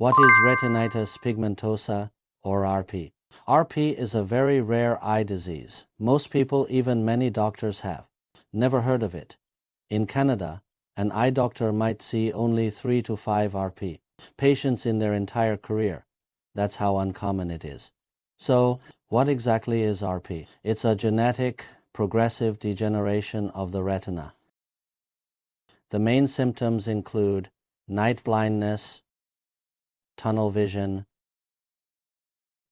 What is retinitis pigmentosa, or RP? RP is a very rare eye disease. Most people, even many doctors, have never heard of it. In Canada, an eye doctor might see only 3 to 5 RP patients in their entire career. That's how uncommon it is. So, what exactly is RP? It's a genetic, progressive degeneration of the retina. The main symptoms include night blindness, tunnel vision,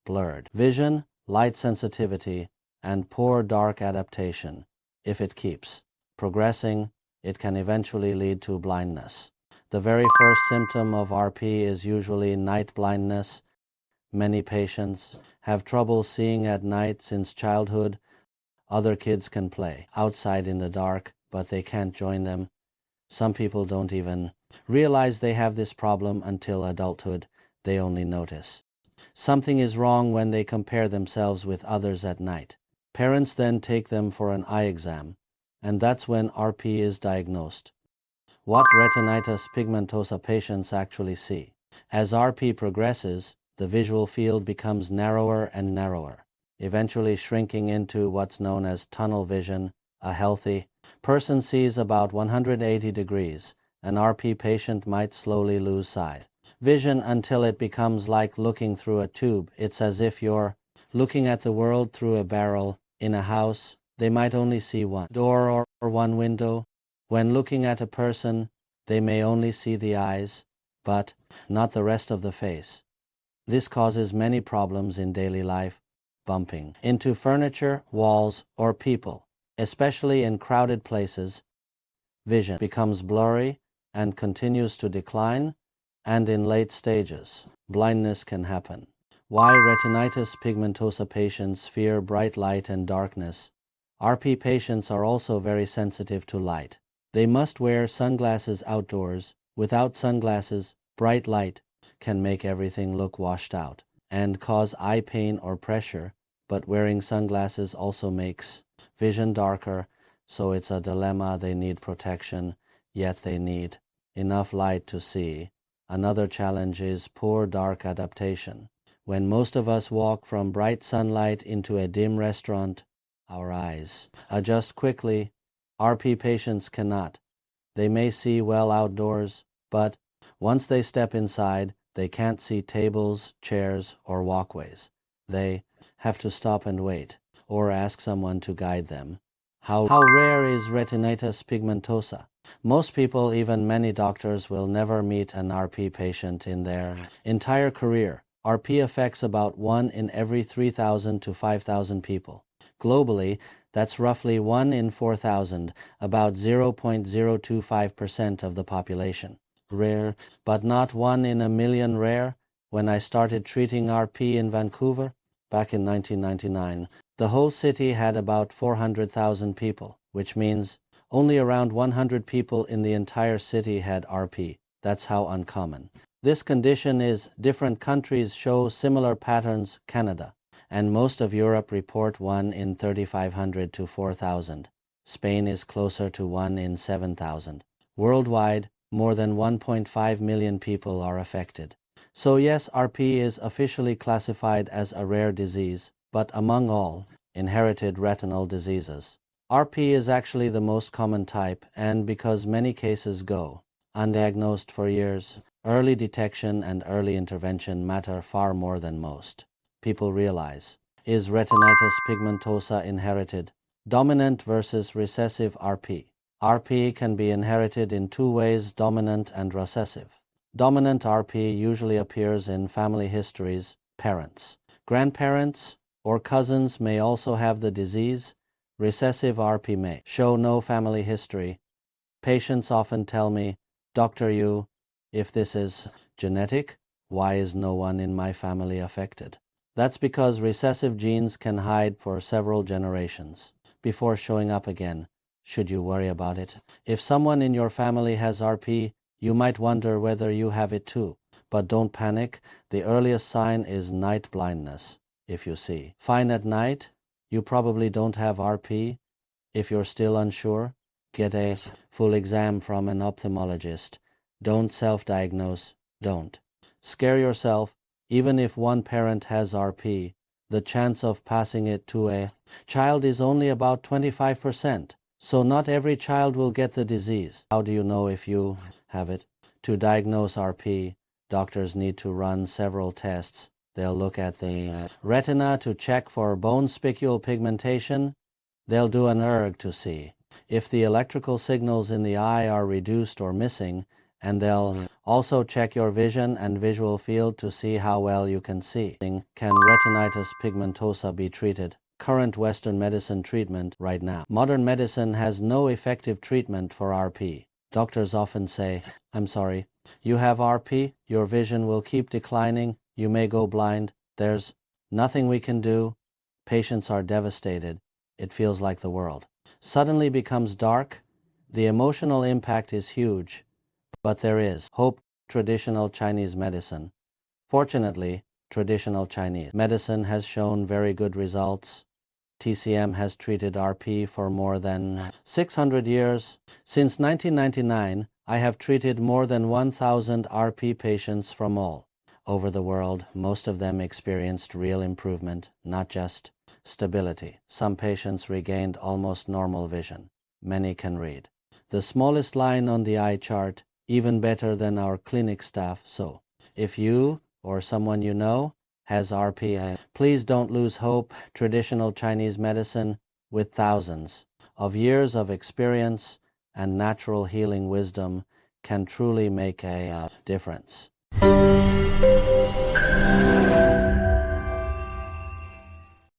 blurred vision, light sensitivity, and poor dark adaptation. If it keeps progressing, it can eventually lead to blindness. The very first symptom of RP is usually night blindness. Many patients have trouble seeing at night since childhood. Other kids can play outside in the dark, but they can't join them. Some people don't even realize they have this problem until adulthood. They only notice something is wrong when they compare themselves with others at night. Parents then take them for an eye exam, and that's when RP is diagnosed. What retinitis pigmentosa patients actually see. As RP progresses, the visual field becomes narrower and narrower, eventually shrinking into what's known as tunnel vision. A healthy person sees about 180 degrees. An RP patient might slowly lose sight vision until it becomes like looking through a tube. It's as if you're looking at the world through a barrel. In a house, they might only see one door or one window. When looking at a person, they may only see the eyes, but not the rest of the face. This causes many problems in daily life, bumping into furniture, walls, or people, especially in crowded places. Vision becomes blurry and continues to decline, and in late stages, blindness can happen. Why retinitis pigmentosa patients fear bright light and darkness. RP patients are also very sensitive to light. They must wear sunglasses outdoors. Without sunglasses, bright light can make everything look washed out and cause eye pain or pressure, but wearing sunglasses also makes vision darker, so it's a dilemma. They need protection, yet they need enough light to see. Another challenge is poor dark adaptation. When most of us walk from bright sunlight into a dim restaurant, our eyes adjust quickly. RP patients cannot. They may see well outdoors, but once they step inside, they can't see tables, chairs, or walkways. They have to stop and wait, or ask someone to guide them. How rare is retinitis pigmentosa? Most people, even many doctors, will never meet an RP patient in their entire career. RP affects about 1 in every 3,000 to 5,000 people. Globally, that's roughly 1 in 4,000, about 0.025% of the population. Rare, but not 1 in a million rare. When I started treating RP in Vancouver, back in 1999, the whole city had about 400,000 people, which means only around 100 people in the entire city had RP. That's how uncommon this condition is. Different countries show similar patterns. Canada and most of Europe report 1 in 3,500 to 4,000. Spain is closer to 1 in 7,000. Worldwide, more than 1.5 million people are affected. So yes, RP is officially classified as a rare disease, but among all inherited retinal diseases, RP is actually the most common type, and because many cases go undiagnosed for years, early detection and early intervention matter far more than most people realize. Is retinitis pigmentosa inherited? Dominant versus recessive RP. RP can be inherited in 2 ways, dominant and recessive. Dominant RP usually appears in family histories. Parents, grandparents, or cousins may also have the disease. Recessive RP may show no family history. Patients often tell me, "Doctor, if this is genetic, why is no one in my family affected?" That's because recessive genes can hide for several generations before showing up again. Should you worry about it? If someone in your family has RP, you might wonder whether you have it too. But don't panic. The earliest sign is night blindness. If you see fine at night, you probably don't have RP. If you're still unsure, get a full exam from an ophthalmologist. Don't self-diagnose. Don't scare yourself. Even if one parent has RP, the chance of passing it to a child is only about 25%. So not every child will get the disease. How do you know if you have it? To diagnose RP, doctors need to run several tests. They'll look at the retina to check for bone spicule pigmentation. They'll do an ERG to see if the electrical signals in the eye are reduced or missing, and they'll also check your vision and visual field to see how well you can see. Can retinitis pigmentosa be treated? Current Western medicine treatment right now. Modern medicine has no effective treatment for RP. Doctors often say, "I'm sorry, you have RP, your vision will keep declining, you may go blind, there's nothing we can do." Patients are devastated. It feels like the world suddenly becomes dark. The emotional impact is huge, but there is hope. Traditional Chinese medicine. Fortunately, traditional Chinese medicine has shown very good results. TCM has treated RP for more than 600 years. Since 1999, I have treated more than 1,000 RP patients from all over the world. Most of them experienced real improvement, not just stability. Some patients regained almost normal vision. Many can read the smallest line on the eye chart even better than our clinic staff. So, if you or someone you know has RP, please don't lose hope. Traditional Chinese medicine, with thousands of years of experience and natural healing wisdom, can truly make a difference.